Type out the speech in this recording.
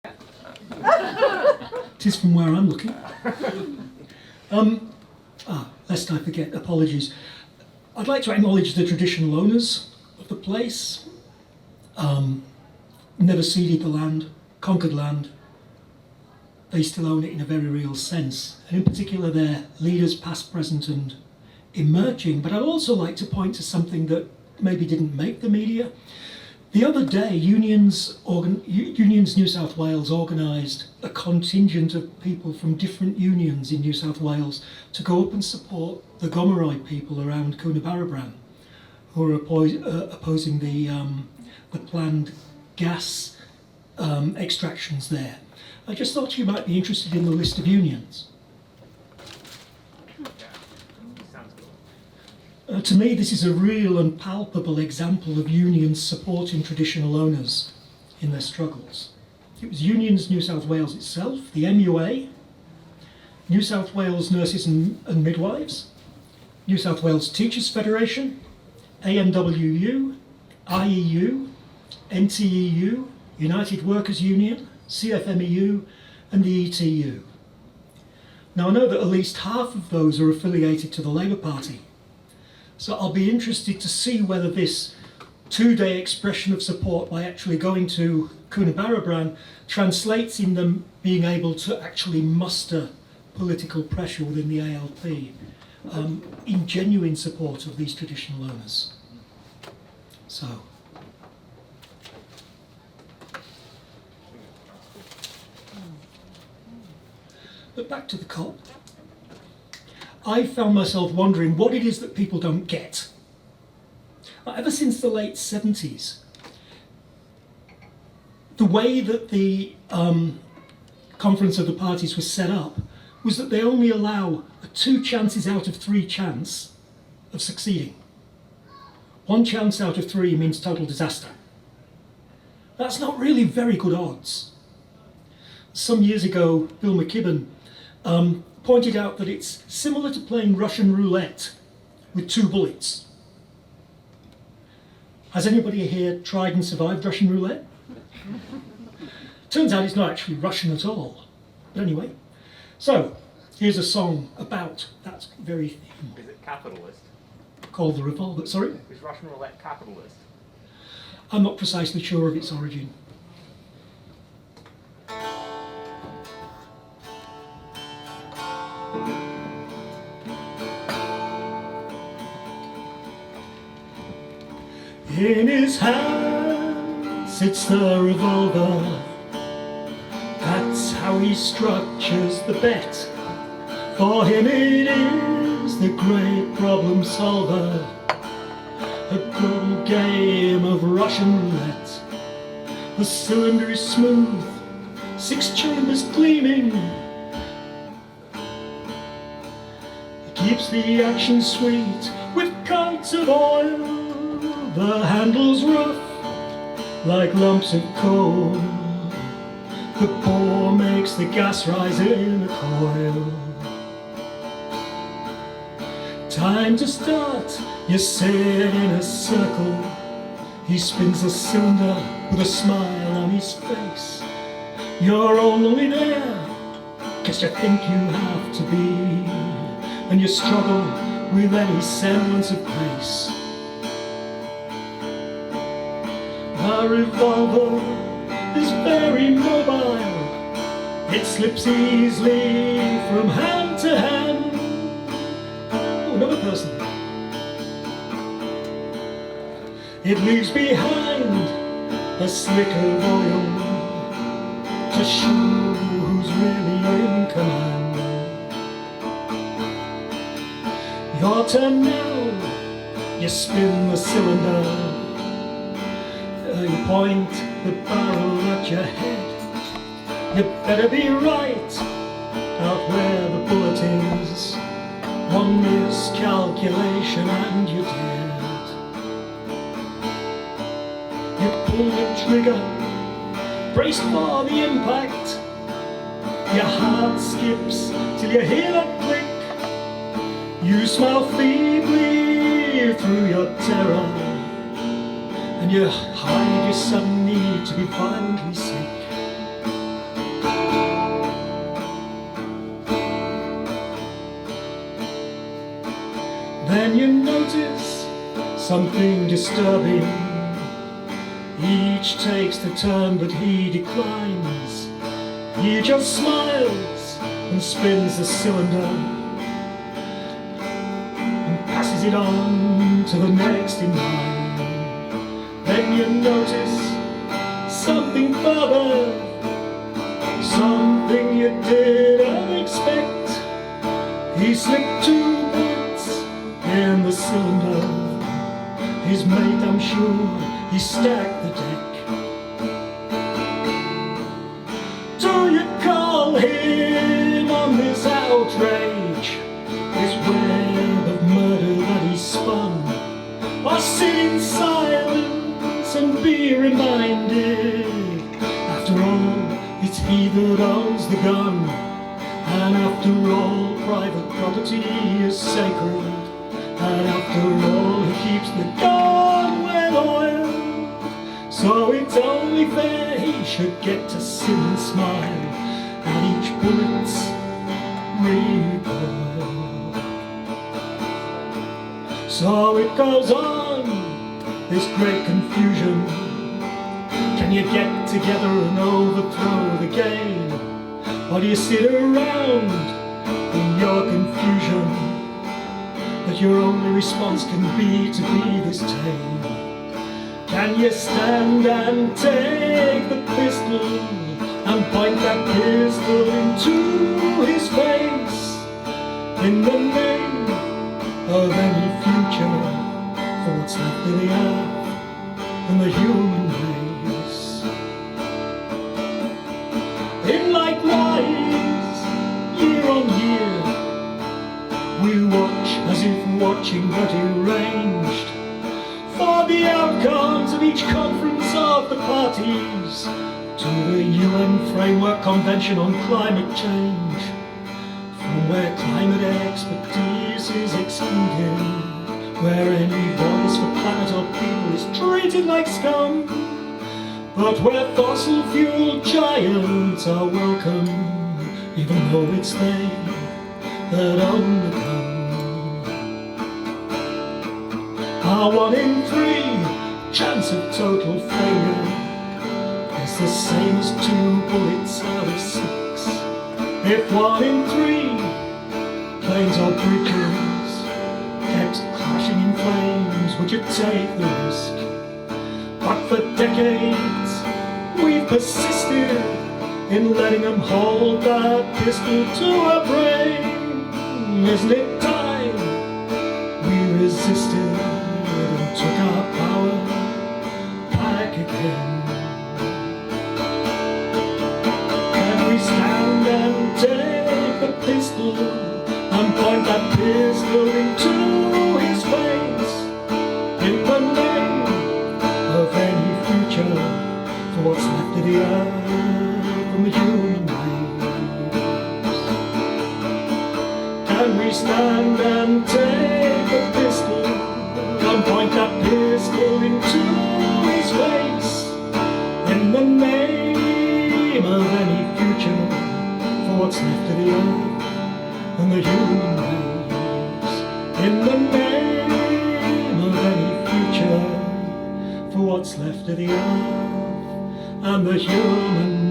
It is from where I'm looking. Lest I forget, apologies. I'd like to acknowledge the traditional owners of the place. Never ceded the land, conquered land. They still own it in a very real sense. And in particular, their leaders, past, present, and emerging. But I'd also like to point to something that maybe didn't make the media. The other day, Unions New South Wales organised a contingent of people from different unions in New South Wales to go up and support the Gomeroi people around Coonabarabran, who are opposing the planned gas extractions there. I just thought you might be interested in the list of unions. To me, this is a real and palpable example of unions supporting traditional owners in their struggles. It was Unions New South Wales itself, the MUA, New South Wales Nurses and Midwives, New South Wales Teachers Federation, AMWU, IEU, NTEU, United Workers Union, CFMEU, and the ETU. Now I know that at least half of those are affiliated to the Labour Party. So I'll be interested to see whether this two-day expression of support by actually going to Coonabarabran translates in them being able to actually muster political pressure within the ALP in genuine support of these traditional owners. So. But back to the COP. I found myself wondering what it is that people don't get. Ever since the late 70s, the way that the Conference of the Parties was set up was that they only allow a 2 chances out of 3 chance of succeeding. 1 chance out of 3 means total disaster. That's not really very good odds. Some years ago, Bill McKibben pointed out that it's similar to playing Russian roulette with 2 bullets. Has anybody here tried and survived Russian roulette? Turns out it's not actually Russian at all. But anyway, so here's a song about that very thing. Is it capitalist? Called the Revolver. Sorry? Is Russian roulette capitalist? I'm not precisely sure of its origin. In his hand sits the revolver. That's how he structures the bet. For him it is the great problem solver. A good game of Russian roulette. The cylinder is smooth, 6 chambers gleaming. He keeps the action sweet with coats of oil. The handle's rough, like lumps of coal. The pour makes the gas rise in a coil. Time to start, you sit in a circle. He spins the cylinder with a smile on his face. You're only there, 'cause you think you have to be. And you struggle with any semblance of grace. The revolver is very mobile. It slips easily from hand to hand. Oh, another person. It leaves behind a slick of oil to show who's really in command. Your turn now, you spin the cylinder. You point the barrel at your head. You better be right out where the bullet is. One miscalculation and you're dead. You pull the trigger, braced for the impact. Your heart skips till you hear that click. You smile feebly through your terror, and you hide your sudden need to be violently sick. notice something disturbing? Each takes the turn, but he declines. He just smiles and spins the cylinder and passes it on to the next in line. Then you notice something further, something you didn't expect. He slipped 2 bullets in the cylinder. His mate, I'm sure, he stacked the deck. Do you call him on this outrage, this web of murder that he spun, or sit in silence and be reminded, after all, it's he that owns the gun, and after all, private property is sacred, and after all, he keeps the gun well oiled. So it's only fair he should get to sit and smile at each bullet's recoil. So it goes on, this great confusion. Can you get together and overthrow the game? Or do you sit around in your confusion, that your only response can be to be this tame? Can you stand and take the pistol and point that pistol into his face, in the name of any future for what's left of the earth and the human race? In likewise, year on year, we watch as if watching but arranged for the outcomes of each conference of the parties to the UN Framework Convention on Climate Change, from where climate expertise is excluded, where any voice for planet or people is treated like scum, but where fossil fuel giants are welcome, even though it's they that own the gun. Our 1 in 3 chance of total failure is the same as 2 bullets out of 6. If 1 in 3 planes or bridges kept crashing in flames, would you take the risk? But for decades we've persisted in letting them hold that pistol to our brain. Isn't it time we resisted and took our power back again? Can we stand and take the pistol and point that pistol into his face, in the name of any future for what's left of the earth and the human race? Can we stand and take the pistol and point that pistol into his face, in the name of any future for what's left of the earth and the human race? In the name of any future for what's left of the earth and the human